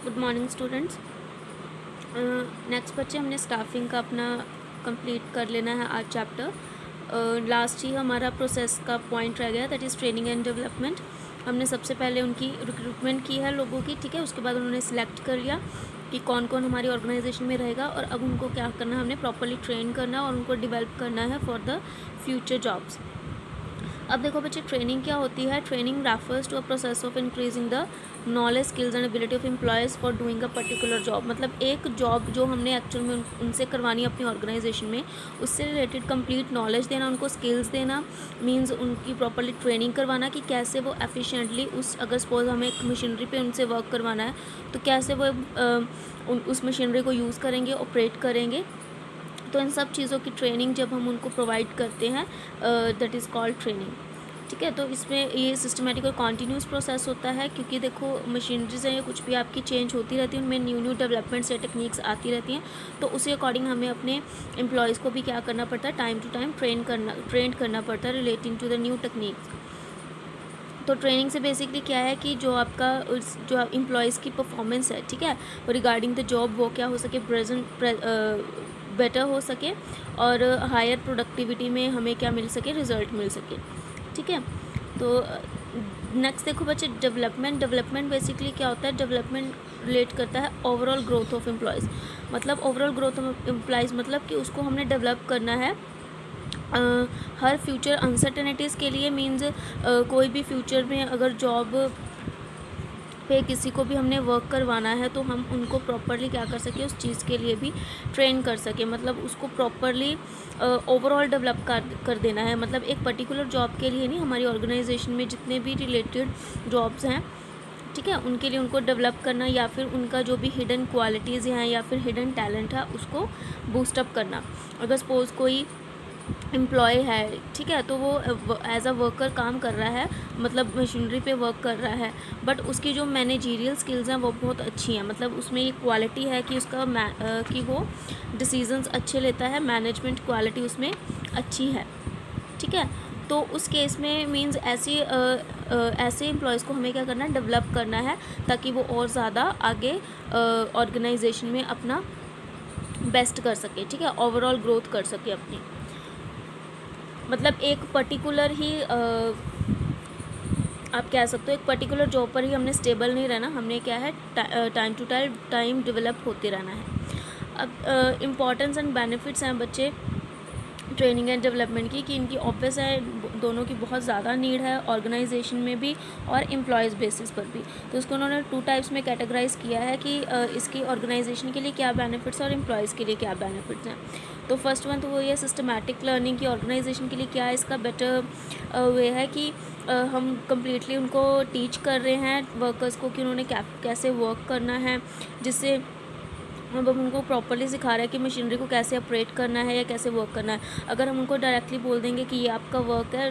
Good morning students. Next बच्चे हमने staffing का अपना कंप्लीट कर लेना है आज चैप्टर। लास्ट ही हमारा प्रोसेस का पॉइंट रह गया, that is training and development. हमने सबसे पहले उनकी रिक्रूटमेंट की है लोगों की, ठीक है। उसके बाद उन्होंने सिलेक्ट कर लिया कि कौन कौन हमारी ऑर्गेनाइजेशन में रहेगा, और अब उनको क्या करना है, हमने प्रॉपरली ट्रेन करना और उनको डिवेल्प करना है फॉर द फ्यूचर जॉब्स। अब देखो बच्चे, ट्रेनिंग क्या होती है। Training refers to a process of increasing the knowledge, skills and ability of employees for doing a particular job. मतलब एक जॉब जो हमने एक्चुअल में उनसे करवानी है अपनी ऑर्गेनाइजेशन में, उससे रिलेटेड कंप्लीट नॉलेज देना, उनको स्किल्स देना, मींस उनकी प्रॉपरली ट्रेनिंग करवाना कि कैसे वो एफिशिएंटली अगर सपोज हमें एक मशीनरी पे उनसे वर्क करवाना है तो कैसे वो उस मशीनरी को यूज़ करेंगे, ऑपरेट करेंगे। तो इन सब चीज़ों की ट्रेनिंग जब हम उनको प्रोवाइड करते हैं, दैट इज़ कॉल्ड ट्रेनिंग, ठीक है। तो इसमें ये सिस्टमेटिक और कॉन्टीन्यूस प्रोसेस होता है, क्योंकि देखो मशीनरीज हैं या कुछ भी आपकी चेंज होती रहती है, उनमें न्यू डेवलपमेंट्स या टेक्निक्स आती रहती हैं। तो उसी अकॉर्डिंग हमें अपने एम्प्लॉयज़ को भी क्या करना पड़ता है, टाइम टू टाइम ट्रेन करना पड़ता है relating to the new techniques. तो ट्रेनिंग से बेसिकली क्या है कि जो आपका जो एम्प्लॉयज़ की परफॉर्मेंस है, ठीक है, रिगार्डिंग द जॉब, वो क्या हो सके, बेटर हो सके, और हायर प्रोडक्टिविटी में हमें क्या मिल सके, रिजल्ट मिल सके, ठीक है। तो नेक्स्ट देखो बच्चे, डेवलपमेंट बेसिकली क्या होता है। डेवलपमेंट रिलेट करता है ओवरऑल ग्रोथ ऑफ एम्प्लॉयज़। मतलब ओवरऑल ग्रोथ ऑफ एम्प्लॉयज़ मतलब कि उसको हमने डेवलप करना है हर फ्यूचर अनसर्टेनिटीज़ के लिए। मीन्स कोई भी फ्यूचर में अगर जॉब पे किसी को भी हमने वर्क करवाना है तो हम उनको प्रॉपरली क्या कर सके, उस चीज़ के लिए भी ट्रेन कर सके। मतलब उसको प्रॉपरली ओवरऑल डेवलप कर देना है। मतलब एक पर्टिकुलर जॉब के लिए नहीं, हमारी ऑर्गेनाइजेशन में जितने भी रिलेटेड जॉब्स हैं, ठीक है, उनके लिए उनको डेवलप करना, या फिर उनका जो भी हिडन क्वालिटीज़ हैं या फिर हिडन टैलेंट है उसको बूस्टअप करना। अगर सपोज़ कोई एम्प्लॉय है, ठीक है, तो वो एज अ वर्कर काम कर रहा है, मतलब मशीनरी पे वर्क कर रहा है, बट उसकी जो मैनेजीरियल स्किल्स हैं वो बहुत अच्छी हैं। मतलब उसमें ये क्वालिटी है कि उसका कि वो डिसीजंस अच्छे लेता है, मैनेजमेंट क्वालिटी उसमें अच्छी है, ठीक है। तो उस केस में मींस ऐसे एम्प्लॉयज़ को हमें क्या करना है, डेवलप करना है, ताकि वो और ज़्यादा आगे ऑर्गेनाइजेशन में अपना बेस्ट कर सके, ठीक है, ओवरऑल ग्रोथ कर सके अपनी। मतलब एक पर्टिकुलर ही आप कह सकते हो एक पर्टिकुलर जॉब पर ही हमने स्टेबल नहीं रहना, हमने क्या है टाइम टू टाइम डेवलप होते रहना है। अब इम्पॉर्टेंस एंड बेनिफिट्स हैं बच्चे ट्रेनिंग एंड डेवलपमेंट की, कि इनकी ऑब्वियस है दोनों की बहुत ज़्यादा नीड है, ऑर्गेनाइजेशन में भी और एम्प्लॉयज़ बेसिस पर भी। तो इसको उन्होंने 2 टाइप्स में कैटेगराइज़ किया है कि इसकी ऑर्गेनाइजेशन के लिए क्या बेनिफिट्स और एम्प्लॉयज़ के लिए क्या बेनिफिट्स हैं। तो फर्स्ट वन तो वो ये सिस्टमैटिक लर्निंग की ऑर्गेनाइजेशन के लिए क्या है, इसका बेटर वे है कि हम कम्प्लीटली उनको टीच कर रहे हैं वर्कर्स को कि उन्होंने कैसे वर्क करना है, जिससे अब हम उनको प्रॉपरली सिखा रहे हैं कि मशीनरी को कैसे ऑपरेट करना है या कैसे वर्क करना है। अगर हम उनको डायरेक्टली बोल देंगे कि ये आपका वर्क है,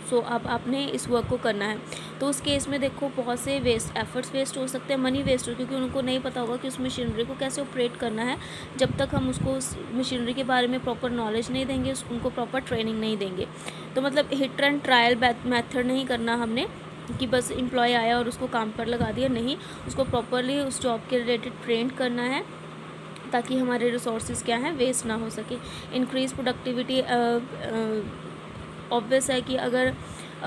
सो अब आपने इस वर्क को करना है, तो उस केस में देखो बहुत से एफर्ट्स वेस्ट हो सकते हैं, मनी वेस्ट हो, क्योंकि उनको नहीं पता होगा कि उस मशीनरी को कैसे ऑपरेट करना है। जब तक हम उसको उस मशीनरी के बारे में प्रॉपर नॉलेज नहीं देंगे, उनको प्रॉपर ट्रेनिंग नहीं देंगे। तो मतलब हिट एंड ट्रायल मेथड नहीं करना हमने कि बस एम्प्लॉय आया और उसको काम पर लगा दिया, नहीं, उसको प्रॉपरली उस जॉब के रिलेटेड ट्रेन करना है, ताकि हमारे रिसोर्सेज क्या हैं, वेस्ट ना हो सके। इंक्रीज़ प्रोडक्टिविटी ऑब्वियस है कि अगर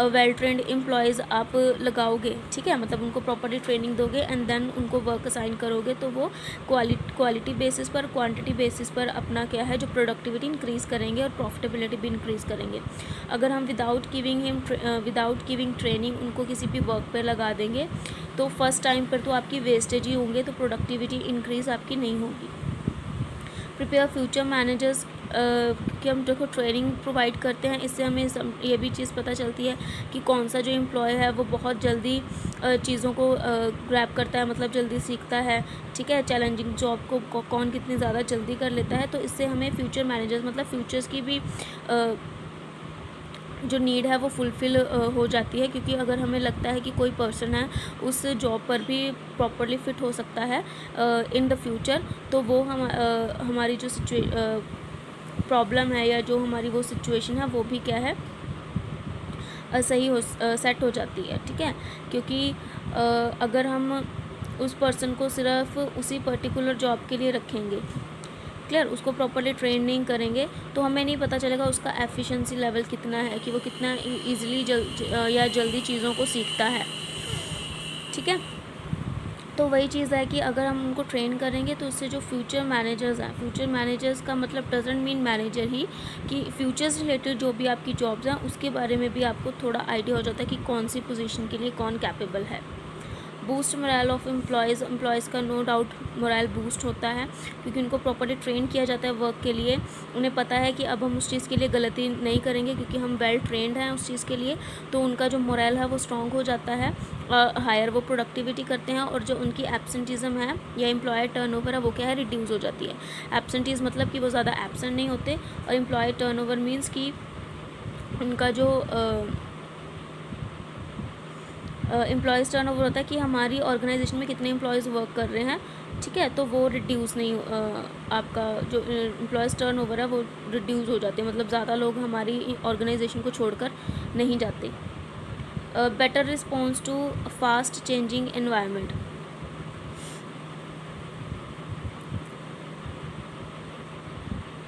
वेल ट्रेंड एम्प्लॉयज़ आप लगाओगे, ठीक है, मतलब उनको प्रॉपरली ट्रेनिंग दोगे एंड देन उनको वर्क असाइन करोगे, तो वो क्वालिटी बेसिस पर, क्वांटिटी बेसिस पर अपना क्या है, जो प्रोडक्टिविटी इंक्रीज़ करेंगे और प्रॉफिटेबिलिटी भी इंक्रीज़ करेंगे। अगर हम विदाउट गिविंग ट्रेनिंग उनको किसी भी वर्क पर लगा देंगे, तो फर्स्ट टाइम पर तो आपकी वेस्टेज ही होंगे, तो प्रोडक्टिविटी इंक्रीज़ आपकी नहीं होगी। प्रिपेयर फ्यूचर मैनेजर्स कि हम देखो ट्रेनिंग प्रोवाइड करते हैं, इससे हमें ये भी चीज़ पता चलती है कि कौन सा जो एम्प्लॉय है वो बहुत जल्दी चीज़ों को ग्रैब करता है, मतलब जल्दी सीखता है, ठीक है, चैलेंजिंग जॉब को कौन कितनी ज़्यादा जल्दी कर लेता है। तो इससे हमें फ्यूचर मैनेजर्स, मतलब फ्यूचर्स की भी जो नीड है वो फुलफ़िल हो जाती है, क्योंकि अगर हमें लगता है कि कोई पर्सन है उस जॉब पर भी प्रॉपरली फ़िट हो सकता है इन द फ्यूचर, तो वो हमारी जो प्रॉब्लम है या जो हमारी वो सिचुएशन है वो भी क्या है, सही हो सेट हो जाती है, ठीक है। क्योंकि अगर हम उस पर्सन को सिर्फ उसी पर्टिकुलर जॉब के लिए रखेंगे, क्लियर, उसको प्रॉपरली ट्रेन नहीं करेंगे तो हमें नहीं पता चलेगा उसका एफिशिएंसी लेवल कितना है, कि वो कितना ईज़िली या जल्दी चीज़ों को सीखता है, ठीक है। तो वही चीज़ है कि अगर हम उनको ट्रेन करेंगे तो उससे जो फ्यूचर मैनेजर्स हैं, फ्यूचर मैनेजर्स का मतलब डजंट मीन मैनेजर ही, कि फ्यूचर्स रिलेटेड जो भी आपकी जॉब्स हैं उसके बारे में भी आपको थोड़ा आइडिया हो जाता है कि कौन सी पोजीशन के लिए कौन कैपेबल है। बूस्ट मोरल ऑफ एम्प्लॉयज़ का नो डाउट मोरल बूस्ट होता है, क्योंकि उनको प्रॉपर्ली ट्रेन किया जाता है वर्क के लिए। उन्हें पता है कि अब हम उस चीज़ के लिए गलती नहीं करेंगे क्योंकि हम वेल ट्रेंड हैं उस चीज़ के लिए, तो उनका जो मोरल है वो स्ट्रॉन्ग हो जाता है, हायर वो प्रोडक्टिविटी करते हैं, और जो उनकी एब्सेंटिज़म है या एम्प्लॉय टर्नओवर है वो क्या है, रिड्यूस हो जाती है। एब्सेंटीज़ मतलब कि वो ज़्यादा एब्सेंट नहीं होते, और एम्प्लॉय टर्नओवर मीन्स कि उनका जो एम्प्लॉयज़ टर्नओवर होता है कि हमारी ऑर्गेनाइजेशन में कितने एम्प्लॉयज़ वर्क कर रहे हैं, ठीक है, तो वो रिड्यूस नहीं, आपका जो एम्प्लॉयज़ टर्नओवर है वो रिड्यूस हो जाते हैं, मतलब ज़्यादा लोग हमारी ऑर्गेनाइजेशन को छोड़कर नहीं जाते। Better response to fast changing environment.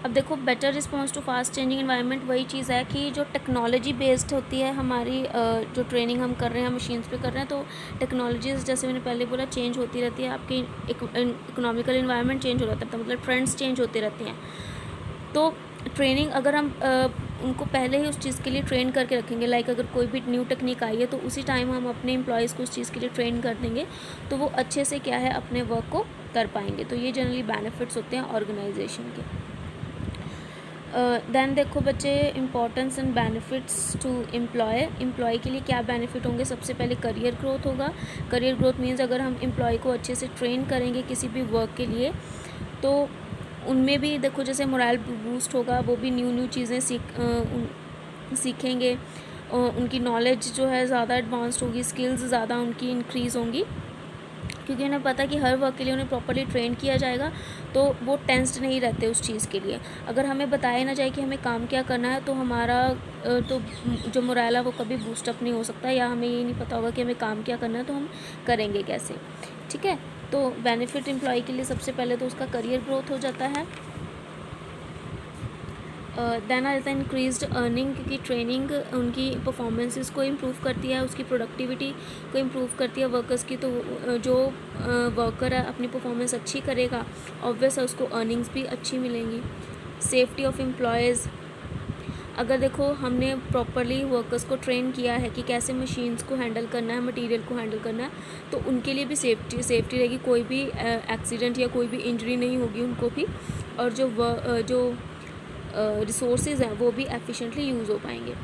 अब देखो, better response to fast changing environment वही चीज़ है कि जो टेक्नोलॉजी बेस्ड होती है हमारी, जो ट्रेनिंग हम कर रहे हैं मशीन्स पे कर रहे हैं, तो टेक्नोलॉजीज़ जैसे मैंने पहले बोला चेंज होती रहती है, आपकी इकोनॉमिकल एनवायरनमेंट चेंज हो जाता है, मतलब ट्रेंड्स चेंज होते रहते हैं। तो ट्रेनिंग अगर हम उनको पहले ही उस चीज़ के लिए ट्रेन करके रखेंगे, लाइक अगर कोई भी न्यू टेक्निक आई है तो उसी टाइम हम अपने एम्प्लॉयज़ को उस चीज़ के लिए ट्रेन कर देंगे, तो वो अच्छे से क्या है अपने वर्क को कर पाएंगे। तो ये जनरली बेनिफिट्स होते हैं ऑर्गेनाइजेशन के। दैन देखो बच्चे, importance and benefits to employ के लिए क्या बेनिफिट होंगे। सबसे पहले करियर ग्रोथ होगा। करियर ग्रोथ मीन्स अगर हम एम्प्लॉय को अच्छे से ट्रेन करेंगे किसी भी वर्क के लिए, तो उनमें भी देखो जैसे मोरल बूस्ट होगा, वो भी न्यू चीज़ें सीखेंगे, उनकी नॉलेज जो है ज़्यादा एडवांस्ड होगी, स्किल्स ज़्यादा उनकी इंक्रीज़ होंगी, क्योंकि उन्हें पता कि हर वर्क के लिए उन्हें प्रॉपर्ली ट्रेन किया जाएगा, तो वो टेंस्ड नहीं रहते उस चीज़ के लिए। अगर हमें बताया ना जाए कि हमें काम क्या करना है, तो हमारा तो जो मोरल है वो कभी बूस्टअप नहीं हो सकता, या हमें ये नहीं पता होगा कि हमें काम क्या करना है तो हम करेंगे कैसे, ठीक है। तो बेनिफिट एम्प्लॉय के लिए सबसे पहले तो उसका करियर ग्रोथ हो जाता है। देन आ जाता है इंक्रीज्ड अर्निंग, क्योंकि ट्रेनिंग उनकी परफॉर्मेंसेस को इम्प्रूव करती है, उसकी प्रोडक्टिविटी को इम्प्रूव करती है वर्कर्स की। तो जो वर्कर है अपनी परफॉर्मेंस अच्छी करेगा, ऑब्वियस है उसको अर्निंग्स भी अच्छी मिलेंगी। सेफ्टी ऑफ एम्प्लॉयज़, अगर देखो हमने प्रॉपरली वर्कर्स को ट्रेन किया है कि कैसे मशीन्स को हैंडल करना है, मटेरियल को हैंडल करना है, तो उनके लिए भी सेफ्टी रहेगी, कोई भी एक्सीडेंट या कोई भी इंजरी नहीं होगी उनको भी, और जो रिसोर्सेज हैं वो भी एफिशिएंटली यूज़ हो पाएंगे।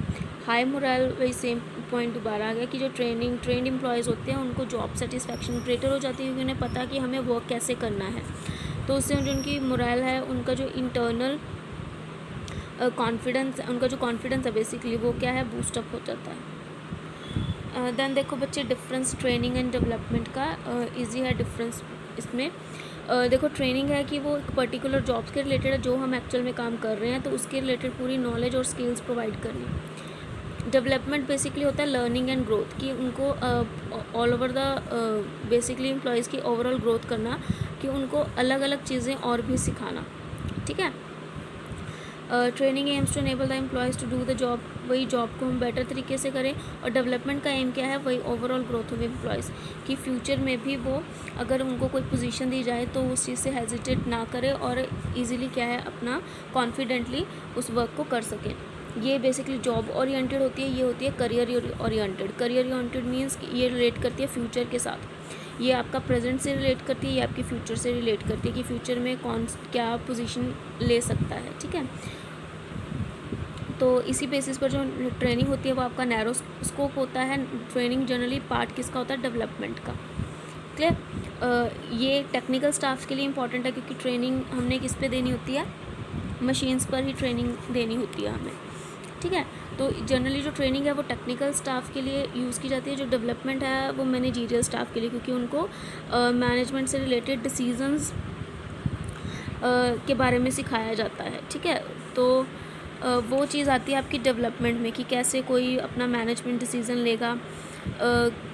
हाई मोरल, वही सेम पॉइंट दोबारा आ गया कि जो ट्रेंड एम्प्लॉयज़ होते हैं उनको जॉब सेटिस्फैक्शन ग्रेटर हो जाती है, क्योंकि उन्हें पता कि हमें वर्क कैसे करना है, तो उससे जो उनकी मोरल है, उनका जो इंटरनल कॉन्फिडेंस, उनका जो कॉन्फिडेंस है बेसिकली वो क्या है, बूस्टअप हो जाता है। देन देखो बच्चे, डिफरेंस ट्रेनिंग एंड डेवलपमेंट का इजी है डिफरेंस इसमें। देखो, ट्रेनिंग है कि वो एक पर्टिकुलर जॉब्स के रिलेटेड है, जो हम एक्चुअल में काम कर रहे हैं, तो उसके रिलेटेड पूरी नॉलेज और स्किल्स प्रोवाइड करनी। डेवलपमेंट बेसिकली होता है लर्निंग एंड ग्रोथ, कि उनको all over the basically employees की ओवरऑल ग्रोथ करना, कि उनको अलग अलग चीज़ें और भी सिखाना, ठीक है। Training aims to enable the employees to do the job, वही जॉब को हम बेटर तरीके से करें, और डेवलपमेंट का एम क्या है, वही ओवरऑल ग्रोथ ऑफ एम्प्लॉयज़, कि फ्यूचर में भी वो अगर उनको कोई पोजीशन दी जाए तो उस चीज़ से हेजिटेट ना करे, और इजीली क्या है अपना कॉन्फिडेंटली उस वर्क को कर सकें। ये बेसिकली जॉब ओरिएंटेड होती है, ये होती है career oriented. Career oriented means ये रिलेट करती है फ्यूचर के साथ, ये आपका प्रेजेंट से रिलेट करती है, ये आपकी फ्यूचर से रिलेट करती है कि फ्यूचर में कौन क्या पोजीशन ले सकता है, ठीक है। तो इसी बेसिस पर जो ट्रेनिंग होती है वो आपका नैरो स्कोप होता है। ट्रेनिंग जनरली पार्ट किसका होता है, डेवलपमेंट का, क्लियर। ये टेक्निकल स्टाफ के लिए इंपॉर्टेंट है, क्योंकि ट्रेनिंग हमने किस पे देनी होती है, मशीन्स पर ही ट्रेनिंग देनी होती है हमें, ठीक है। तो जनरली जो ट्रेनिंग है वो टेक्निकल स्टाफ के लिए यूज़ की जाती है, जो डेवलपमेंट है वो मैनेजरियल स्टाफ के लिए, क्योंकि उनको मैनेजमेंट से रिलेटेड डिसीजंस के बारे में सिखाया जाता है, ठीक है। तो वो चीज़ आती है आपकी डेवलपमेंट में, कि कैसे कोई अपना मैनेजमेंट डिसीज़न लेगा,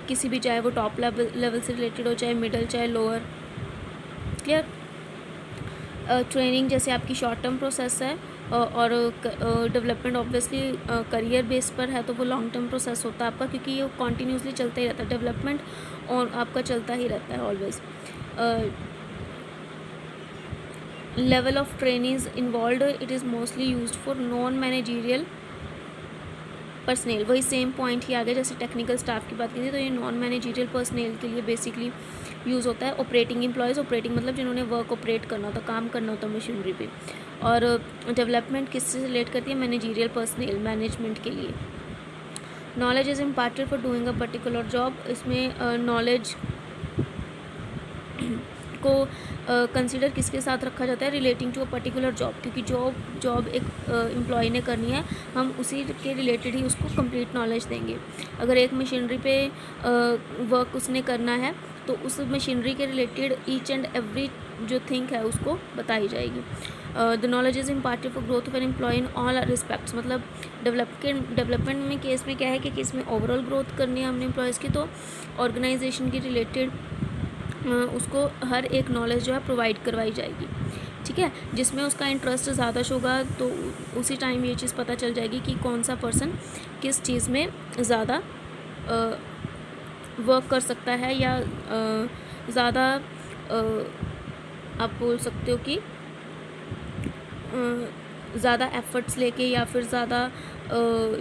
किसी भी, चाहे वो टॉप लेवल से रिलेटेड हो, चाहे मिडल, चाहे लोअर। क्लियर। ट्रेनिंग जैसे आपकी शॉर्ट टर्म प्रोसेस है, और डेवलपमेंट ऑब्वियसली करियर बेस पर है, तो वो लॉन्ग टर्म प्रोसेस होता है आपका, क्योंकि ये कॉन्टीन्यूसली चलता ही रहता है डेवलपमेंट, और आपका चलता ही रहता है always. Level of training involve, it is mostly use for non managerial personal. वही सेम पॉइंट ही आ गया जैसे टेक्निकल स्टाफ की बात की थी, तो ये नॉन मैनेजरियल पर्सनल के लिए बेसिकली यूज़ होता है। ऑपरेटिंग एम्प्लॉयज़, ऑपरेटिंग मतलब जिन्होंने वर्क ऑपरेट करना होता, काम करना होता मशीनरी पे। और डेवलपमेंट किससे रिलेट करती है? मैनेजरियल पर्सनल, मैनेजमेंट के लिए। Knowledge is imparted for doing a particular job, इसमें नॉलेज को कंसिडर किसके साथ रखा जाता है? Relating to a particular job, क्योंकि जॉब एक एम्प्लॉय ने करनी है, हम उसी के रिलेटेड ही उसको कंप्लीट नॉलेज देंगे। अगर एक मशीनरी पे वर्क उसने करना है, तो उस मशीनरी के रिलेटेड ईच एंड एवरी जो थिंग है उसको बताई जाएगी। The knowledge is imparted for growth of an employ in all respects, मतलब डेवलपमेंट में केस में क्या है कि इसमें ओवरऑल ग्रोथ करनी है हमने एम्प्लॉयज़ की, तो ऑर्गेनाइजेशन के रिलेटेड उसको हर एक नॉलेज जो है प्रोवाइड करवाई जाएगी। ठीक है, जिसमें उसका इंटरेस्ट ज़्यादा होगा, तो उसी टाइम ये चीज़ पता चल जाएगी कि कौन सा पर्सन किस चीज़ में ज़्यादा वर्क कर सकता है, या ज़्यादा आप बोल सकते हो कि ज़्यादा एफ़र्ट्स लेके, या फिर ज़्यादा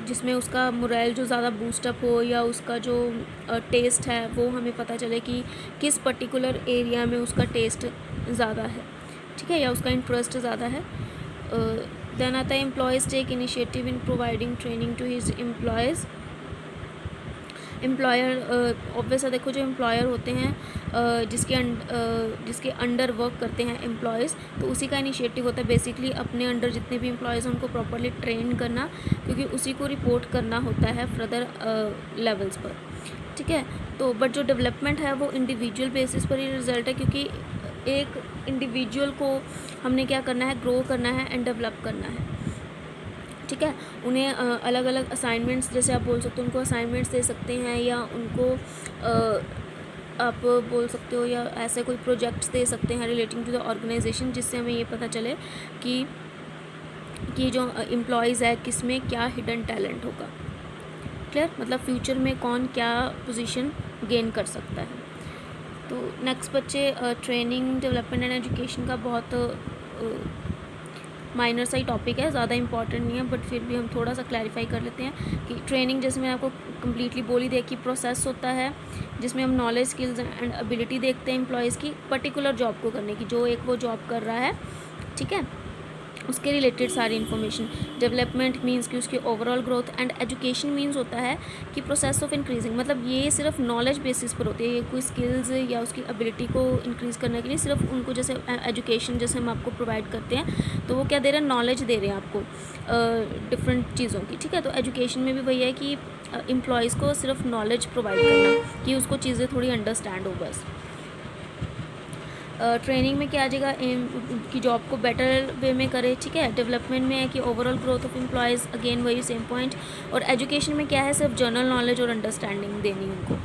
जिसमें उसका मोरल जो ज़्यादा बूस्टअप हो, या उसका जो टेस्ट है वो हमें पता चले कि किस पर्टिकुलर एरिया में उसका टेस्ट ज़्यादा है। ठीक है, या उसका इंटरेस्ट ज़्यादा है। देन आता है employees take initiative in providing training to his employees. Employer obvious है, देखो जो एम्प्लॉयर होते हैं जिसके अंडर वर्क करते हैं एम्प्लॉयज़, तो उसी का इनिशिएटिव होता है बेसिकली अपने अंडर जितने भी एम्प्लॉयज़ हैं उनको प्रॉपर्ली ट्रेन करना, क्योंकि उसी को रिपोर्ट करना होता है फर्दर लेवल्स पर। ठीक है, तो बट जो डेवलपमेंट है वो इंडिविजुअल बेसिस पर ही रिजल्ट है, क्योंकि एक इंडिविजुअल को हमने क्या करना है? ग्रो करना है एंड डेवलप करना है। ठीक है, उन्हें अलग अलग असाइनमेंट्स, जैसे आप बोल सकते हो उनको असाइनमेंट्स दे सकते हैं, या उनको आप बोल सकते हो, या ऐसे कोई प्रोजेक्ट्स दे सकते हैं रिलेटिंग टू द ऑर्गेनाइजेशन, जिससे हमें ये पता चले कि जो एम्प्लॉयज़ है किस में क्या हिडन टैलेंट होगा। क्लियर, मतलब फ्यूचर में कौन क्या पोजीशन गेन कर सकता है। तो नेक्स्ट बच्चे ट्रेनिंग, डेवलपमेंट एंड एजुकेशन का बहुत माइनर सा ही टॉपिक है, ज़्यादा इंपॉर्टेंट नहीं है, बट फिर भी हम थोड़ा सा क्लैरिफाई कर लेते हैं कि ट्रेनिंग, जैसे मैंने आपको कम्प्लीटली बोली थी, कि प्रोसेस होता है जिसमें हम नॉलेज, स्किल्स एंड एबिलिटी देखते हैं एम्प्लॉयज़ की पर्टिकुलर जॉब को करने की, जो एक वो जॉब कर रहा है। ठीक है, उसके रिलेटेड सारी इन्फॉर्मेशन। डेवलपमेंट मीन्स कि उसकी overall growth, and education means होता है कि प्रोसेस ऑफ इंक्रीजिंग, मतलब ये सिर्फ नॉलेज बेसिस पर होती है, ये कोई स्किल्स या उसकी एबिलिटी को इंक्रीज़ करने के लिए सिर्फ उनको, जैसे एजुकेशन जैसे हम आपको प्रोवाइड करते हैं, तो वो क्या दे रहे हैं? नॉलेज दे रहे हैं आपको डिफरेंट चीज़ों की। ठीक है, तो एजुकेशन में भी वही है कि एम्प्लॉयज़ को सिर्फ नॉलेज प्रोवाइड करना, कि उसको चीज़ें थोड़ी अंडरस्टैंड हो बस। ट्रेनिंग में क्या आ जाएगा? कि जॉब को बेटर वे में करे। ठीक है, डेवलपमेंट में है कि overall growth of employees, again वही सेम पॉइंट। और एजुकेशन में क्या है? सिर्फ जनरल नॉलेज और अंडरस्टैंडिंग देनी उनको।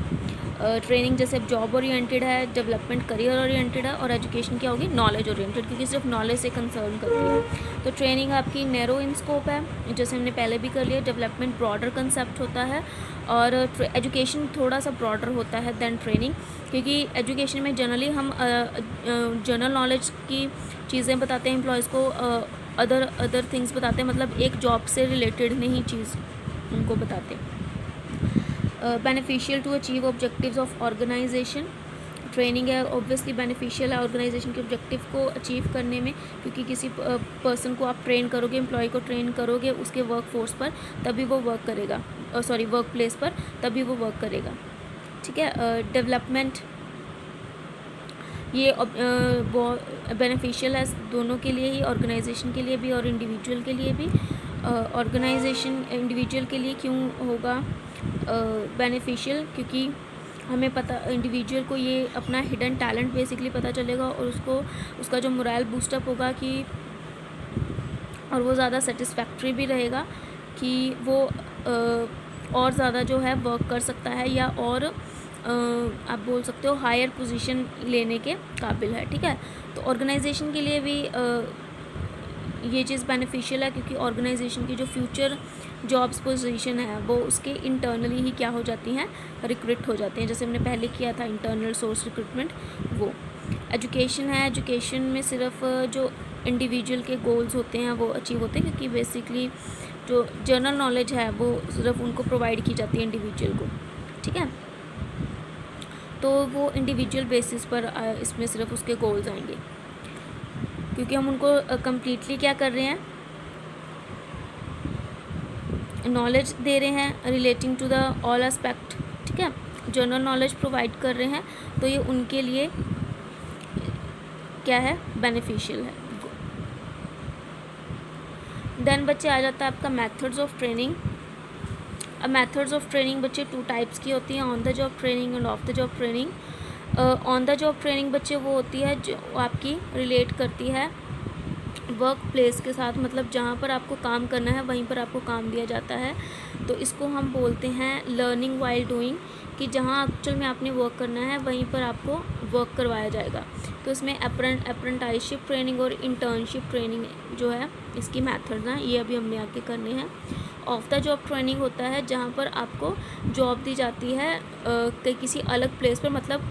ट्रेनिंग जैसे अब जॉब ओरिएंटेड है, डेवलपमेंट करियर ओरिएंटेड है, और एजुकेशन क्या होगी? नॉलेज ओरिएंटेड, क्योंकि सिर्फ नॉलेज से कंसर्न करती है। तो ट्रेनिंग आपकी नैरो इन स्कोप है, जैसे हमने पहले भी कर लिया। डेवलपमेंट ब्रॉडर कंसेप्ट होता है, और एजुकेशन थोड़ा सा ब्रॉडर होता है दैन ट्रेनिंग, क्योंकि एजुकेशन में जनरली हम जनरल नॉलेज की चीज़ें बताते हैं एम्प्लॉयज़ को, अदर थिंग्स बताते हैं, मतलब एक जॉब से रिलेटेड नहीं चीज़ उनको बताते हैं। Beneficial to achieve objectives of organization, training है ऑब्वियसली बेनिफिशियल है ऑर्गेनाइजेशन के ऑब्जेक्टिव को अचीव करने में, क्योंकि किसी पर्सन को आप ट्रेन करोगे, एम्प्लॉय को ट्रेन करोगे उसके वर्क फोर्स पर, तभी वो वर्क करेगा, वर्क प्लेस पर, तभी वो वर्क करेगा। ठीक है, डेवलपमेंट ये बेनिफिशियल है दोनों के लिए ही, ऑर्गेनाइजेशन के लिए भी और इंडिविजुअल के लिए भी। ऑर्गेनाइजेशन इंडिविजुअल के लिए क्यों होगा बेनिफिशियल? क्योंकि हमें पता, इंडिविजुअल को ये अपना हिडन टैलेंट बेसिकली पता चलेगा, और उसका जो मोरल बूस्टअप होगा कि, और वो ज़्यादा सेटिस्फैक्ट्री भी रहेगा कि वो और ज़्यादा जो है वर्क कर सकता है, या और आप बोल सकते हो हायर पोजीशन लेने के काबिल है, ठीक है। तो ऑर्गेनाइजेशन के लिए भी ये चीज़ बेनिफिशियल है, क्योंकि ऑर्गेनाइजेशन की जो फ्यूचर जॉब्स पोजीशन है वो उसके इंटरनली ही क्या हो जाती हैं, रिक्रूट हो जाते हैं, जैसे हमने पहले किया था इंटरनल सोर्स रिक्रूटमेंट। वो एजुकेशन है, एजुकेशन में सिर्फ जो इंडिविजुअल के गोल्स होते हैं वो अचीव होते हैं, क्योंकि बेसिकली जो जनरल नॉलेज है वो सिर्फ उनको प्रोवाइड की जाती है इंडिविजुअल को, ठीक है। तो वो इंडिविजुअल बेसिस पर इसमें सिर्फ उसके गोल्स आएंगे, क्योंकि हम उनको कम्प्लीटली क्या कर रहे हैं, नॉलेज दे रहे हैं relating to the all aspect, ठीक है। जनरल नॉलेज प्रोवाइड कर रहे हैं, तो ये उनके लिए क्या है, बेनिफिशियल है। देन बच्चे आ जाता है आपका मेथड्स ऑफ ट्रेनिंग। अब मेथड्स ऑफ ट्रेनिंग बच्चे 2 टाइप्स की होती हैं, on the job training end of the job training. On the job training बच्चे वो होती है जो आपकी रिलेट करती है वर्क प्लेस के साथ, मतलब जहाँ पर आपको काम करना है वहीं पर आपको काम दिया जाता है, तो इसको हम बोलते हैं लर्निंग वाइल डूइंग, कि जहाँ एक्चुअल में आपने वर्क करना है वहीं पर आपको वर्क करवाया जाएगा। तो इसमें अप्रेंटिसशिप ट्रेनिंग और इंटर्नशिप ट्रेनिंग जो है इसकी मेथड ना, ये अभी हमने आगे करने हैं। ऑफ द जॉब ट्रेनिंग होता है जहाँ पर आपको जॉब दी जाती है किसी अलग प्लेस पर, मतलब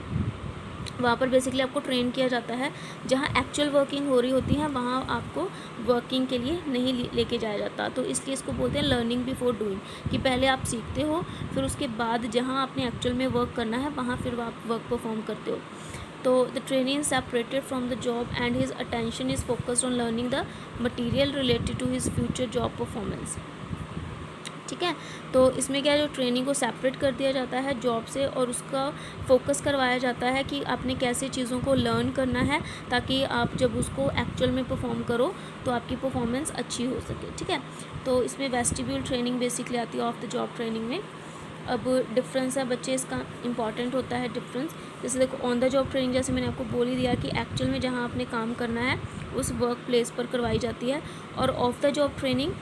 वहाँ पर बेसिकली आपको ट्रेन किया जाता है, जहाँ एक्चुअल वर्किंग हो रही होती है वहाँ आपको वर्किंग के लिए नहीं लेके जाया जाता। तो इसलिए इसको बोलते हैं लर्निंग बिफोर डूइंग, कि पहले आप सीखते हो, फिर उसके बाद जहाँ आपने एक्चुअल में वर्क करना है वहाँ फिर आप वर्क परफॉर्म करते हो। तो the trainee is separated from the job and his attention is focused on learning the material related to his future job performance, ठीक है। तो इसमें क्या है, जो ट्रेनिंग को सेपरेट कर दिया जाता है जॉब से, और उसका फोकस करवाया जाता है कि आपने कैसे चीज़ों को लर्न करना है, ताकि आप जब उसको एक्चुअल में परफॉर्म करो तो आपकी परफॉर्मेंस अच्छी हो सके, ठीक है। तो इसमें वेस्टिब्यूल ट्रेनिंग बेसिकली आती है ऑफ द जॉब ट्रेनिंग में। अब डिफरेंस है बच्चे, इसका इंपॉर्टेंट होता है डिफरेंस। जैसे देखो ऑन द जॉब ट्रेनिंग, जैसे मैंने आपको बोल ही दिया कि एक्चुअल में जहाँ आपने काम करना है उस वर्क प्लेस पर करवाई जाती है, और ऑफ द जॉब ट्रेनिंग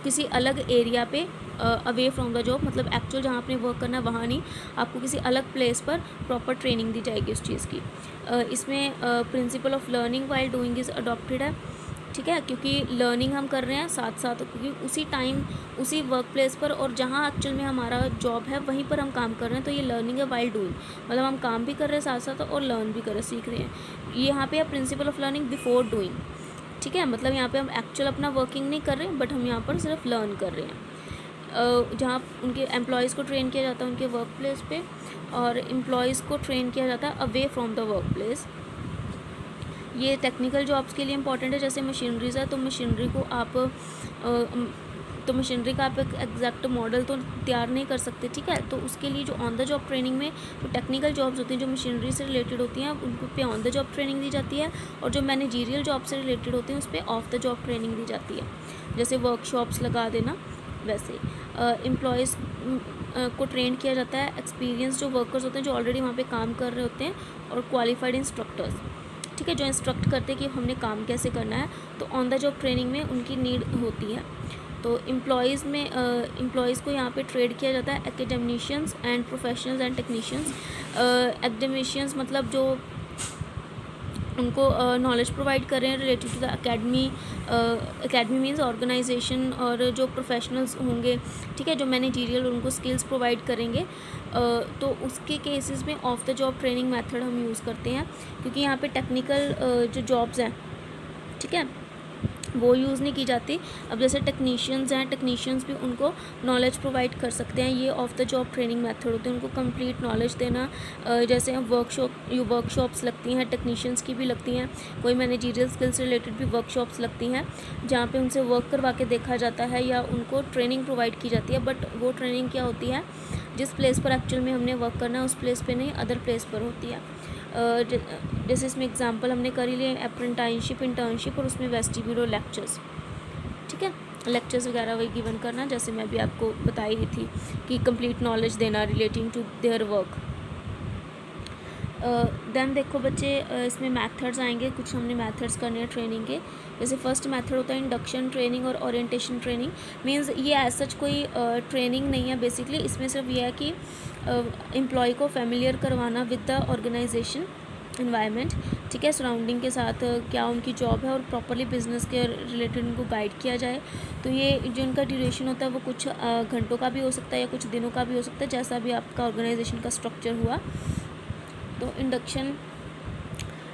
किसी अलग एरिया पे अवे फ्रॉम द जॉब, मतलब एक्चुअल जहाँ आपने वर्क करना है वहाँ नहीं, आपको किसी अलग प्लेस पर प्रॉपर ट्रेनिंग दी जाएगी उस चीज़ की। इसमें principle of learning while doing is adopted है, ठीक है, क्योंकि लर्निंग हम कर रहे हैं साथ साथ, क्योंकि उसी टाइम उसी वर्क प्लेस पर और जहाँ एक्चुअल में हमारा जॉब है वहीं पर हम काम कर रहे हैं, तो ये लर्निंग है वाइल डूइंग, मतलब हम काम भी कर रहे हैं साथ साथ और लर्न भी कर रहे, सीख रहे हैं। ये यहाँ पे है principle of learning before doing, ठीक है, मतलब यहाँ पे हम एक्चुअल अपना वर्किंग नहीं कर रहे हैं, बट हम यहाँ पर सिर्फ लर्न कर रहे हैं। जहाँ उनके एम्प्लॉयज़ को ट्रेन किया जाता है उनके वर्क प्लेस पे, और एम्प्लॉयज़ को ट्रेन किया जाता है away from the work place. ये टेक्निकल जॉब्स के लिए इंपॉर्टेंट है, जैसे मशीनरीज है, तो मशीनरी को आप तो मशीनरी का आप एक एग्जैक्ट मॉडल तो तैयार नहीं कर सकते, ठीक है। तो उसके लिए जो ऑन द जॉब ट्रेनिंग में जो टेक्निकल जॉब्स होती हैं जो मशीनरी से रिलेटेड होती हैं उन पे ऑन द जॉब ट्रेनिंग दी जाती है, और जो मैनेजीरियल जॉब से रिलेटेड होती हैं उस पर ऑफ द जॉब ट्रेनिंग दी जाती है, जैसे वर्कशॉप्स लगा देना। वैसे एम्प्लॉयज़ को ट्रेन किया जाता है, एक्सपीरियंस जो वर्कर्स होते हैं जो ऑलरेडी वहाँ पे काम कर रहे होते हैं, और क्वालिफाइड इंस्ट्रक्टर्स, ठीक है, जो इंस्ट्रक्ट करते हैं कि हमने काम कैसे करना है, तो ऑन द जॉब ट्रेनिंग में उनकी नीड होती है। तो एम्प्लॉयज़ में एम्प्लॉयज़ को यहाँ पे ट्रेड किया जाता है academicians and professionals and technicians. Academicians मतलब जो उनको नॉलेज प्रोवाइड कर रहे हैं related to the academy, academy means organization, और जो प्रोफेशनल्स होंगे, ठीक है, जो मैनेजीरियल उनको स्किल्स प्रोवाइड करेंगे, तो उसके केसेस में of the job training method हम यूज़ करते हैं, क्योंकि यहाँ पे टेक्निकल जो जॉब्स हैं, ठीक है, वो यूज़ नहीं की जाती। अब जैसे टेक्नीशियंस हैं, टेक्नीशियंस भी उनको नॉलेज प्रोवाइड कर सकते हैं, ये of the job training method होते हैं, उनको कंप्लीट नॉलेज देना। जैसे वर्कशॉप्स लगती हैं, टेक्नीशियंस की भी लगती हैं, कोई मैनेजीरियल स्किल्स रिलेटेड भी वर्कशॉप्स लगती हैं, जहाँ पे उनसे वर्क करवा के देखा जाता है या उनको ट्रेनिंग प्रोवाइड की जाती है। बट वो ट्रेनिंग क्या होती है, जिस प्लेस पर एक्चुअल में हमने वर्क करना है उस प्लेस पर नहीं, अदर प्लेस पर होती है। जैसे इसमें एग्जांपल हमने कर ही लिए अप्रेंटिसशिप, इंटर्नशिप, और उसमें वेस्टिब्यूल और लेक्चर्स, ठीक है, लेक्चर्स वगैरह वही गिवन करना, जैसे मैं भी आपको बता ही रही थी कि कंप्लीट नॉलेज देना relating to their work. Then देखो बच्चे, इसमें मेथड्स आएंगे, कुछ हमने मेथड्स करने हैं ट्रेनिंग के। जैसे फर्स्ट मेथड होता है इंडक्शन ट्रेनिंग और ओरिएंटेशन ट्रेनिंग। मींस ये एज सच कोई ट्रेनिंग नहीं है बेसिकली, इसमें सिर्फ ये है कि एम्प्लॉय को फेमिलियर करवाना विद द ऑर्गेनाइजेशन इन्वायरमेंट, ठीक है, सराउंडिंग के साथ क्या उनकी जॉब है, और प्रॉपरली बिजनेस के रिलेटेड उनको गाइड किया जाए। तो ये जो उनका ड्यूरेशन होता है वो कुछ घंटों का भी हो सकता है या कुछ दिनों का भी हो सकता है, जैसा भी आपका ऑर्गेनाइजेशन का स्ट्रक्चर हुआ। तो इंडक्शन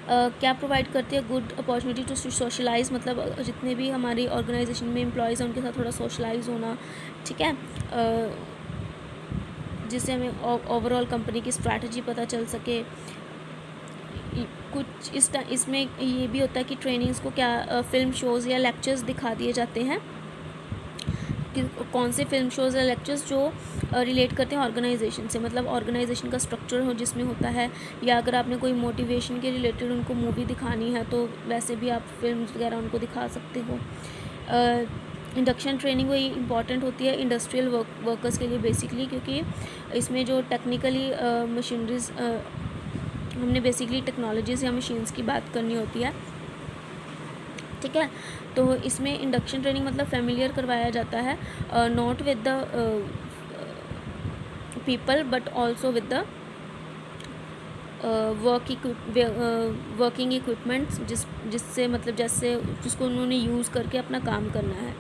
क्या प्रोवाइड करती है, गुड अपॉर्चुनिटी टू सोशलाइज, मतलब जितने भी हमारी ऑर्गेनाइजेशन में एम्प्लॉयज़ हैं उनके साथ थोड़ा सोशलाइज होना, ठीक है, जिससे हमें ओवरऑल कंपनी की स्ट्रैटेजी पता चल सके। कुछ इसमें ये भी होता है कि ट्रेनिंग्स को क्या फिल्म शोज़ या लेक्चर्स दिखा दिए जाते हैं, कि कौन से फिल्म शोज़ या लेक्चर्स जो रिलेट करते हैं ऑर्गेनाइजेशन से, मतलब ऑर्गेनाइजेशन का स्ट्रक्चर हो जिसमें होता है, या अगर आपने कोई मोटिवेशन के रिलेटेड उनको मूवी दिखानी है तो वैसे भी आप फिल्म वगैरह उनको दिखा सकते हो। इंडक्शन ट्रेनिंग वही इंपॉर्टेंट होती है इंडस्ट्रियल वर्कर्स के लिए बेसिकली, क्योंकि इसमें जो टेक्निकली मशीनरीज हमने बेसिकली टेक्नोलॉजीज़ या मशीन्स की बात करनी होती है, ठीक है। तो इसमें इंडक्शन ट्रेनिंग मतलब फेमिलियर करवाया जाता है, not with the people but also with the working equipments, जिससे मतलब जैसे जिसको उन्होंने यूज़ करके अपना काम करना है।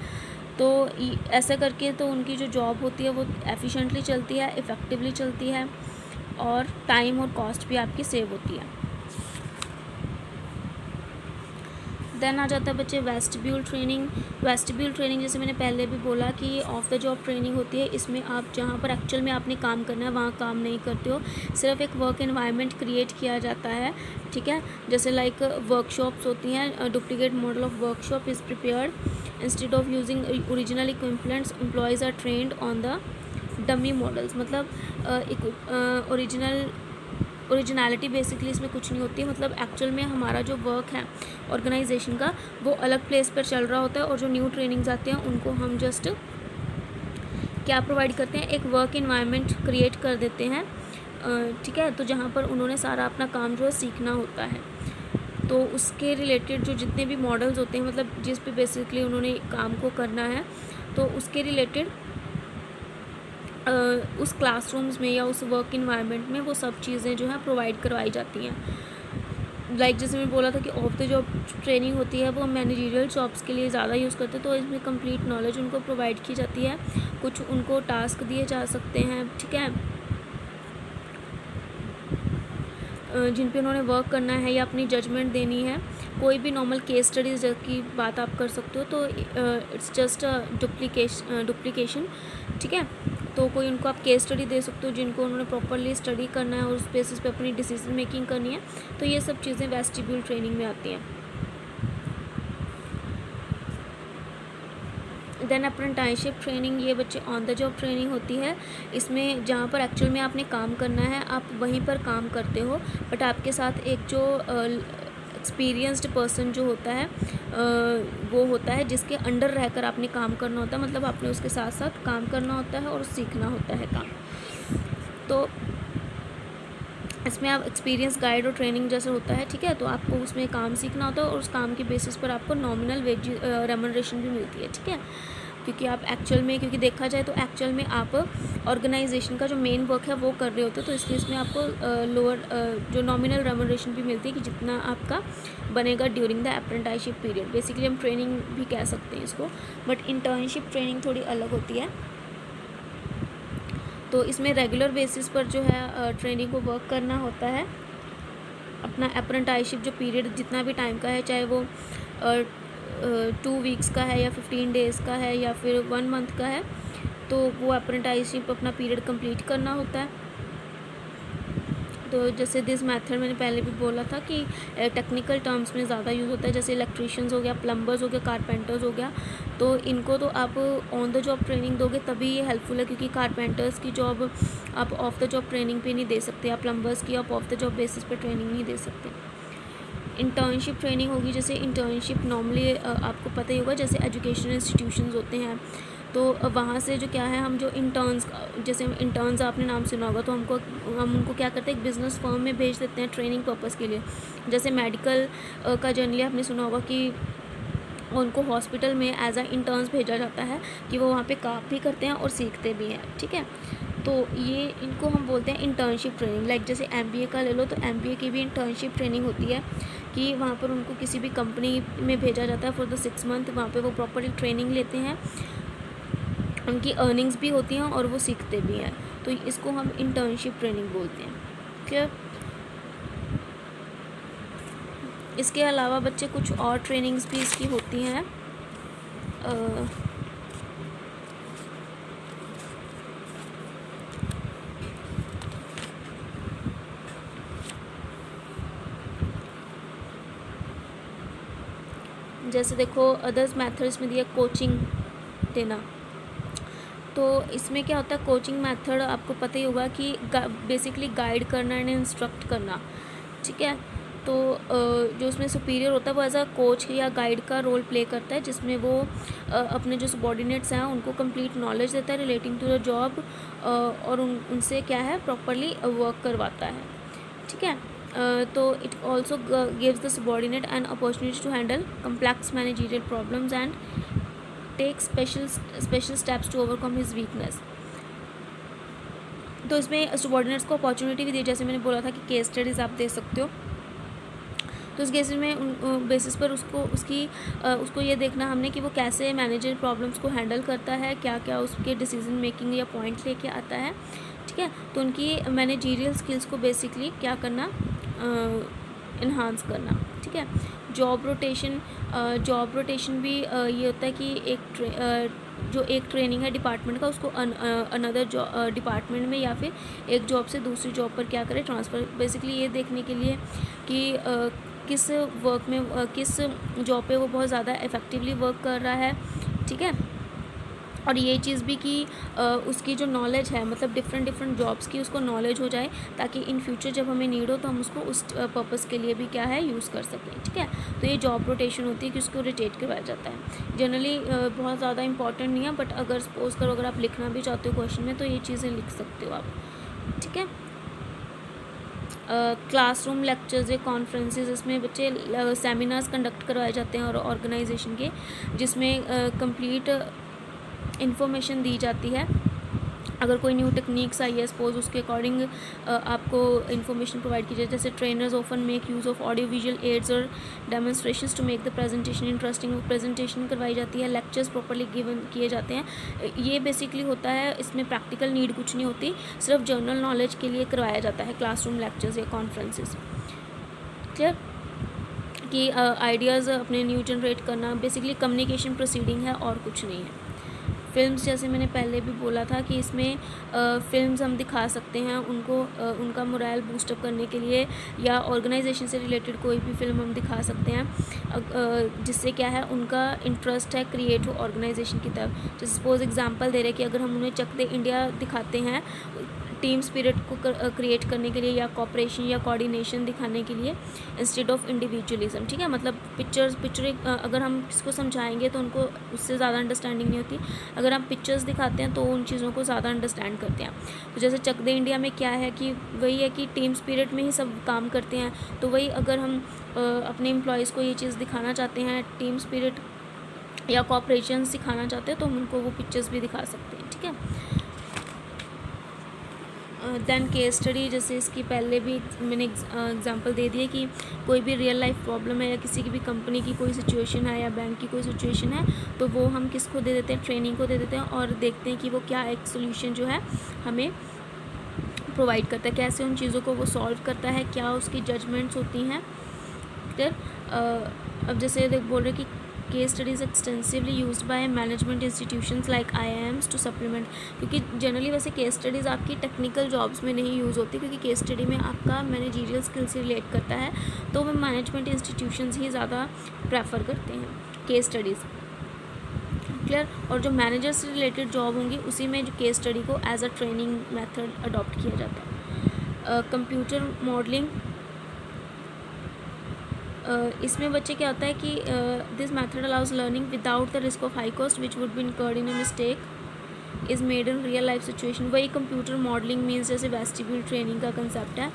तो ऐसा करके तो उनकी जो जॉब होती है वो एफिशिएंटली चलती है, इफ़ेक्टिवली चलती है, और टाइम और कॉस्ट भी आपकी सेव होती है। देन आ जाता है बच्चे वेस्टिब्यूल ट्रेनिंग। वेस्टिब्यूल ट्रेनिंग जैसे मैंने पहले भी बोला कि ऑफ द जॉब ट्रेनिंग होती है। इसमें आप जहाँ पर एक्चुअल में आपने काम करना है वहाँ काम नहीं करते हो, सिर्फ एक वर्क एनवायरनमेंट क्रिएट किया जाता है, ठीक है। जैसे लाइक वर्कशॉप्स होती हैं, duplicate model of workshop is prepared instead of using original equipments, employees are trained on the dummy models. मतलब ओरिजिनलिटी बेसिकली इसमें कुछ नहीं होती है, मतलब एक्चुअल में हमारा जो वर्क है ऑर्गेनाइजेशन का वो अलग प्लेस पर चल रहा होता है, और जो न्यू ट्रेनिंग्स आते हैं उनको हम जस्ट क्या प्रोवाइड करते हैं, एक वर्क इन्वायरमेंट क्रिएट कर देते हैं, ठीक है। तो जहाँ पर उन्होंने सारा अपना काम जो है सीखना होता है, तो उसके रिलेटेड जो जितने भी मॉडल्स होते हैं, मतलब जिस पे बेसिकली उन्होंने काम को करना है, तो उसके रिलेटेड उस क्लासरूम्स में या उस वर्क इन्वायरमेंट में वो सब चीज़ें जो है प्रोवाइड करवाई जाती हैं। लाइक जैसे मैं बोला था कि ऑफ द जॉब ट्रेनिंग होती है वो मैनेजरियल जॉब्स के लिए ज़्यादा यूज़ करते हैं, तो इसमें कंप्लीट नॉलेज उनको प्रोवाइड की जाती है, कुछ उनको टास्क दिए जा सकते हैं, ठीक है, जिन पे उन्होंने वर्क करना है या अपनी जजमेंट देनी है। कोई भी नॉर्मल केस स्टडीज़ की बात आप कर सकते हो, तो इट्स जस्ट डुप्लीकेशन, ठीक है। तो कोई उनको आप केस स्टडी दे सकते हो जिनको उन्होंने प्रॉपरली स्टडी करना है और उस बेसिस पे अपनी डिसीजन मेकिंग करनी है, तो ये सब चीज़ें वेस्टिब्यूल ट्रेनिंग में आती हैं। देन अप्रेंटिसशिप ट्रेनिंग, ये बच्चे ऑन द जॉब ट्रेनिंग होती है। इसमें जहाँ पर एक्चुअल में आपने काम करना है आप वहीं पर काम करते हो, बट आपके साथ एक जो एक्सपीरियंस्ड पर्सन जो होता है वो होता है जिसके अंडर रहकर आपने काम करना होता है, मतलब आपने उसके साथ साथ काम करना होता है और सीखना होता है काम। तो इसमें आप एक्सपीरियंस गाइड और ट्रेनिंग जैसे होता है, ठीक है। तो आपको उसमें काम सीखना होता है और उस काम की बेसिस पर आपको नॉमिनल वेज रेम्यूनरेशन भी मिलती है, ठीक है। क्योंकि आप एक्चुअल में, क्योंकि देखा जाए तो एक्चुअल में आप ऑर्गेनाइजेशन का जो मेन वर्क है वो कर रहे होते हो, तो इसलिए इसमें आपको लोअर जो नॉमिनल रेम्यूनरेशन भी मिलती है कि जितना आपका बनेगा during the apprenticeship period. Basically हम ट्रेनिंग भी कह सकते हैं इसको, बट इंटर्नशिप ट्रेनिंग थोड़ी अलग होती है। तो इसमें रेगुलर बेसिस पर जो है ट्रेनिंग को वर्क करना होता है। अपना अप्रेंटिसशिप जो पीरियड जितना भी टाइम का है, चाहे वो 2 वीक्स का है या 15 डेज़ का है या फिर 1 मंथ का है, तो वो अप्रेंटिसशिप अपना पीरियड कंप्लीट करना होता है। तो जैसे दिस मेथड मैंने पहले भी बोला था कि टेक्निकल टर्म्स में ज़्यादा यूज़ होता है, जैसे इलेक्ट्रीशियंस हो गया, प्लम्बर्स हो गया, कारपेंटर्स हो गया, तो इनको तो आप ऑन द जॉब ट्रेनिंग दोगे तभी ये हेल्पफुल है, क्योंकि कारपेंटर्स की जॉब आप ऑफ द जॉब ट्रेनिंग पे नहीं दे सकते, आप प्लम्बर्स की आप ऑफ द जॉब बेसिस पे ट्रेनिंग नहीं दे सकते। इंटर्नशिप ट्रेनिंग होगी, जैसे इंटर्नशिप नॉर्मली आपको पता ही होगा, जैसे एजुकेशनल इंस्टीट्यूशंस होते हैं तो वहाँ से जो क्या है, हम जो इंटर्न्स, जैसे इंटर्न्स आपने नाम सुना होगा, तो हम उनको क्या करते हैं, एक बिज़नेस फर्म में भेज देते हैं ट्रेनिंग पर्पज़ के लिए। जैसे मेडिकल का जनरली आपने सुना होगा कि उनको हॉस्पिटल में एज अ इंटर्न्स भेजा जाता है कि वो वहाँ पे काम भी करते हैं और सीखते भी हैं, ठीक है। तो ये इनको हम बोलते हैं इंटर्नशिप ट्रेनिंग। लाइक जैसे MBA का ले लो, तो MBA की भी इंटर्नशिप ट्रेनिंग होती है कि वहाँ पर उनको किसी भी कंपनी में भेजा जाता है फॉर द 6 मंथ। वहाँ पे वो प्रॉपरली ट्रेनिंग लेते हैं, उनकी अर्निंग्स भी होती हैं और वो सीखते भी हैं। तो इसको हम इंटर्नशिप ट्रेनिंग बोलते हैं, क्लियर। इसके अलावा बच्चे कुछ और ट्रेनिंग्स भी इसकी होती हैं। जैसे देखो अदर्स मेथड्स में दिया कोचिंग देना। तो इसमें क्या होता है, कोचिंग मेथड आपको पता ही होगा कि बेसिकली गाइड करना एंड इंस्ट्रक्ट करना, ठीक है। तो जो उसमें सुपीरियर होता है वो एज अ कोच या गाइड का रोल प्ले करता है, जिसमें वो अपने जो सबॉर्डिनेट्स हैं उनको कंप्लीट नॉलेज देता है रिलेटिंग टू द जॉब, और उनसे क्या है प्रॉपरली वर्क करवाता है, ठीक है। तो it also gives the subordinate an opportunity to handle complex managerial problems and take special steps to overcome his weakness. तो इसमें सबॉर्डिनेट्स को अपॉर्चुनिटी भी दी, जैसे मैंने बोला था कि केस स्टडीज़ आप दे सकते हो। तो उस केस में उन बेसिस पर उसको ये देखना हमने कि वो कैसे मैनेजर प्रॉब्लम्स को हैंडल करता है, क्या क्या उसके डिसीजन मेकिंग या पॉइंट लेके आता है, ठीक है। तो उनकी मैनेजरियल स्किल्स को बेसिकली क्या करना, इन्हांस करना, ठीक है। जॉब रोटेशन भी ये होता है कि जो एक ट्रेनिंग है डिपार्टमेंट का, उसको अनदर डिपार्टमेंट में या फिर एक जॉब से दूसरी जॉब पर क्या करें, ट्रांसफ़र। बेसिकली ये देखने के लिए कि किस वर्क में किस जॉब पे वो बहुत ज़्यादा इफ़ेक्टिवली वर्क कर रहा है, ठीक है। और ये चीज़ भी कि उसकी जो नॉलेज है, मतलब डिफरेंट जॉब्स की उसको नॉलेज हो जाए, ताकि इन फ्यूचर जब हमें नीड हो तो हम उसको उस पर्पज़ के लिए भी क्या है यूज़ कर सकें, ठीक है। तो ये जॉब रोटेशन होती है कि उसको रोटेट करवाया जाता है। जनरली बहुत ज़्यादा इंपॉर्टेंट नहीं है, बट अगर सपोज करो अगर आप लिखना भी चाहते हो क्वेश्चन में, तो ये चीज़ें लिख सकते हो आप, ठीक है। क्लासरूम लेक्चर्स या कॉन्फ्रेंसेस, इसमें बच्चे सेमिनार्स कंडक्ट करवाए जाते हैं और ऑर्गेनाइजेशन के, जिसमें कंप्लीट इन्फॉर्मेशन दी जाती है। अगर कोई न्यू टेक्निक्स आई है सपोज, उसके अकॉर्डिंग आपको इन्फॉर्मेशन प्रोवाइड की जाए। जैसे trainers often make use of audio visual aids और demonstrations to make the presentation interesting. Presentation करवाई जाती है, लेक्चर्स प्रॉपर्ली गिवन किए जाते हैं। ये बेसिकली होता है, इसमें प्रैक्टिकल नीड कुछ नहीं होती, सिर्फ जनरल नॉलेज के लिए करवाया जाता है क्लासरूम लेक्चर्स या कॉन्फ्रेंसेस, क्लियर। कि आइडियाज़ अपने न्यू जनरेट करना, बेसिकली कम्युनिकेशन प्रोसीडिंग है और कुछ नहीं है। फ़िल्म्स, जैसे मैंने पहले भी बोला था कि इसमें फ़िल्म्स हम दिखा सकते हैं उनको, उनका मोरल बूस्टअप करने के लिए, या ऑर्गेनाइजेशन से रिलेटेड कोई भी फ़िल्म हम दिखा सकते हैं, जिससे क्या है उनका इंटरेस्ट है क्रिएट हो ऑर्गेनाइजेशन की तरफ। जैसे सपोज एग्जांपल दे रहे हैं कि अगर हम उन्हें चक दे इंडिया दिखाते हैं टीम स्पिरिट को क्रिएट करने के लिए, या कॉपरेशन या कोऑर्डिनेशन दिखाने के लिए, इंस्टेड ऑफ इंडिविजुअलिज्म, ठीक है। मतलब पिक्चर अगर हम किसको समझाएंगे तो उनको उससे ज़्यादा अंडरस्टैंडिंग नहीं होती, अगर हम पिक्चर्स दिखाते हैं तो उन चीज़ों को ज़्यादा अंडरस्टैंड करते हैं। तो जैसे चक दे इंडिया में क्या है कि वही है कि टीम स्पिरिट में ही सब काम करते हैं, तो वही अगर हम अपने एम्प्लॉयज़ को ये चीज़ दिखाना चाहते हैं, टीम स्पिरिट या कॉपरेशन सिखाना चाहते हैं, तो हम उनको वो पिक्चर्स भी दिखा सकते हैं, ठीक है। दैन केस स्टडी, जैसे इसकी पहले भी मैंने एग्जांपल दे दिया कि कोई भी रियल लाइफ प्रॉब्लम है, या किसी की भी कंपनी की कोई सिचुएशन है, या बैंक की कोई सिचुएशन है, तो वो हम किसको दे देते हैं, ट्रेनिंग को दे देते हैं, और देखते हैं कि वो क्या एक सोल्यूशन जो है हमें प्रोवाइड करता है, कैसे उन चीज़ों को वो सॉल्व करता है, क्या उसकी जजमेंट्स होती हैं, फिर अब जैसे बोल रहे कि case studies extensively used by management institutions like IIMs to supplement. क्योंकि जनरली वैसे केस स्टडीज़ आपकी टेक्निकल जॉब्स में नहीं यूज़ होती, क्योंकि केस स्टडी में आपका मैनेजरियल स्किल से रिलेट करता है, तो वो मैनेजमेंट इंस्टीट्यूशंस ही ज़्यादा प्रेफर करते हैं केस स्टडीज़, क्लियर। और जो मैनेजर से रिलेटेड जॉब होंगी उसी में जो केस स्टडी को as a training method adopt किया जाता है। कंप्यूटर मॉडलिंग, इसमें बच्चे क्या होता है कि this method allows learning without the risk of high cost which would be incurred in a mistake is made in real life situation. वही कंप्यूटर मॉडलिंग मीन्स जैसे वेस्टिब्यूल ट्रेनिंग का कंसेप्ट है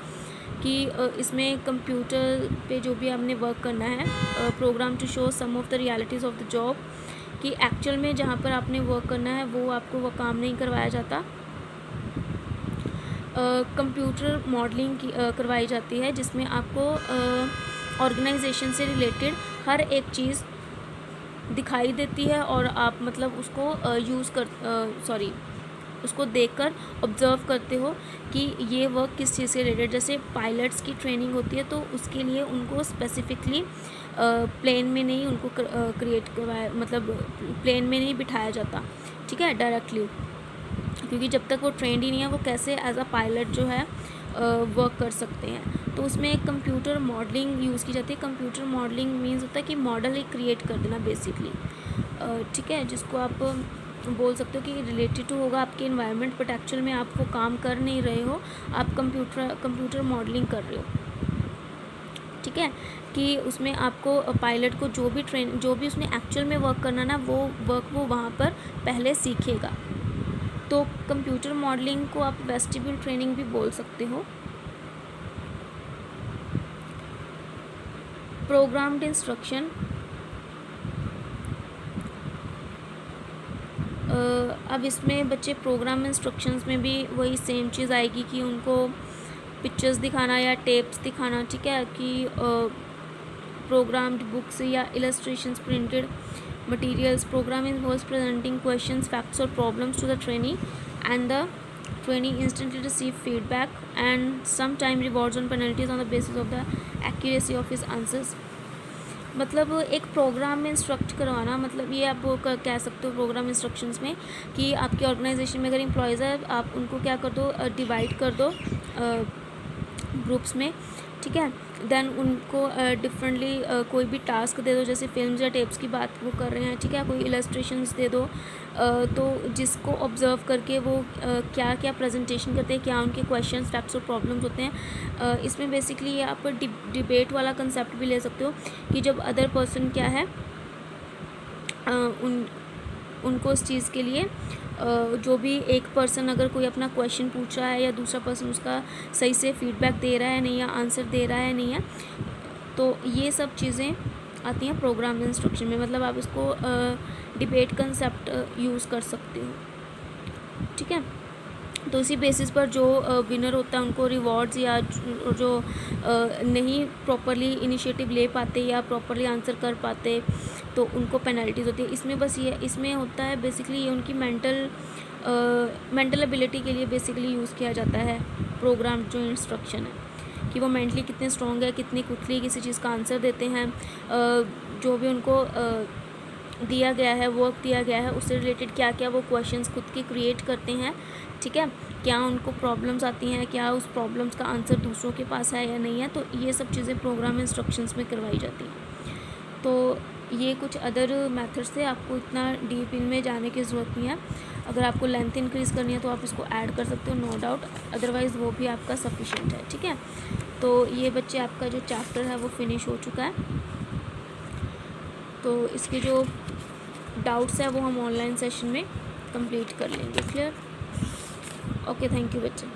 कि इसमें कंप्यूटर पे जो भी आपने वर्क करना है, program to show some of the realities of the job, कि एक्चुअल में जहाँ पर आपने वर्क करना है वो आपको वो काम नहीं करवाया जाता, कंप्यूटर मॉडलिंग की करवाई जाती है जिसमें आपको ऑर्गेनाइजेशन से रिलेटेड हर एक चीज़ दिखाई देती है और आप मतलब उसको उसको देखकर ऑब्ज़र्व करते हो कि ये वर्क किस चीज़ से रिलेटेड। जैसे पायलट्स की ट्रेनिंग होती है तो उसके लिए उनको स्पेसिफिकली प्लेन में नहीं उनको क्रिएट करवाया, मतलब प्लेन में नहीं बिठाया जाता, ठीक है, डायरेक्टली, क्योंकि जब तक वो ट्रेंड ही नहीं है वो कैसे एज अ पायलट जो है वर्क कर सकते हैं। तो उसमें एक कंप्यूटर मॉडलिंग यूज़ की जाती है। कंप्यूटर मॉडलिंग मीन्स होता है कि मॉडल एक क्रिएट कर देना बेसिकली, ठीक है, जिसको आप बोल सकते हो कि रिलेटेड टू होगा आपके इन्वायरमेंट, बट एक्चुअल में आप वो काम कर नहीं रहे हो, आप कंप्यूटर मॉडलिंग कर रहे हो, ठीक है, कि उसमें आपको पायलट को जो भी उसने एक्चुअल में वर्क करना ना वो वर्क वो वहाँ पर पहले सीखेगा। तो कंप्यूटर मॉडलिंग को आप वेस्टिब्यूल ट्रेनिंग भी बोल सकते हो। प्रोग्राम्ड इंस्ट्रक्शन, अब इसमें बच्चे प्रोग्राम इंस्ट्रक्शंस में भी वही सेम चीज़ आएगी कि उनको पिक्चर्स दिखाना या टेप्स दिखाना, ठीक है, कि प्रोग्राम्ड बुक्स या illustrations, printed materials. Program involves presenting questions, facts or problems to the trainee and the trainee instantly receive feedback and sometime rewards and penalties on the basis of the accuracy of his answers. मतलब एक programme में instruct करवाना, मतलब ये आप कह सकते हो प्रोग्राम इंस्ट्रक्शंस में कि आपकी ऑर्गेनाइजेशन में अगर एम्प्लॉयज़ है आप उनको क्या कर दो, डिवाइड कर दो ग्रुप्स में, ठीक है, देन उनको डिफरेंटली कोई भी टास्क दे दो, जैसे फिल्म्स या टेप्स की बात वो कर रहे हैं, ठीक है, कोई इलस्ट्रेशंस दे दो, तो जिसको ऑब्ज़र्व करके वो क्या क्या प्रेजेंटेशन करते हैं, क्या उनके क्वेश्चंस, फैक्ट्स और प्रॉब्लम्स होते हैं। इसमें बेसिकली ये आप डिबेट वाला कंसेप्ट भी ले सकते हो कि जब अदर पर्सन क्या है उनको उस चीज़ के लिए जो भी एक पर्सन अगर कोई अपना क्वेश्चन पूछ रहा है या दूसरा पर्सन उसका सही से फीडबैक दे रहा है नहीं या आंसर दे रहा है नहीं है, तो ये सब चीज़ें आती हैं प्रोग्राम इंस्ट्रक्शन में। मतलब आप इसको डिबेट कंसेप्ट यूज़ कर सकते हो, ठीक है। तो इसी बेसिस पर जो विनर होता है उनको रिवॉर्ड्स या जो नहीं प्रॉपरली इनिशिएटिव ले पाते या प्रॉपरली आंसर कर पाते तो उनको पेनल्टीज़ होती है। इसमें बस ये इसमें होता है बेसिकली ये उनकी मेंटल एबिलिटी के लिए बेसिकली यूज़ किया जाता है प्रोग्राम जो इंस्ट्रक्शन है, कि वो मेंटली कितने स्ट्रॉन्ग है, कितनी क्विकली किसी चीज़ का आंसर देते हैं, जो भी उनको दिया गया है, वर्क दिया गया है, उससे रिलेटेड क्या क्या वो क्वेश्चंस खुद के क्रिएट करते हैं, ठीक है, क्या उनको प्रॉब्लम्स आती हैं, क्या उस प्रॉब्लम्स का आंसर दूसरों के पास है या नहीं है, तो ये सब चीज़ें प्रोग्राम इंस्ट्रक्शंस में करवाई जाती हैं। तो ये कुछ अदर मेथड्स थे, आपको इतना डीप इनमें जाने की ज़रूरत नहीं है। अगर आपको लेंथ इंक्रीज़ करनी है तो आप इसको ऐड कर सकते हो, नो डाउट, अदरवाइज़ वो भी आपका सफिशिएंट है, ठीक है। तो ये बच्चे आपका जो चैप्टर है वो फिनिश हो चुका है। तो इसके जो डाउट्स है वो हम ऑनलाइन सेशन में कंप्लीट कर लेंगे। क्लियर? ओके, थैंक यू बच्चे।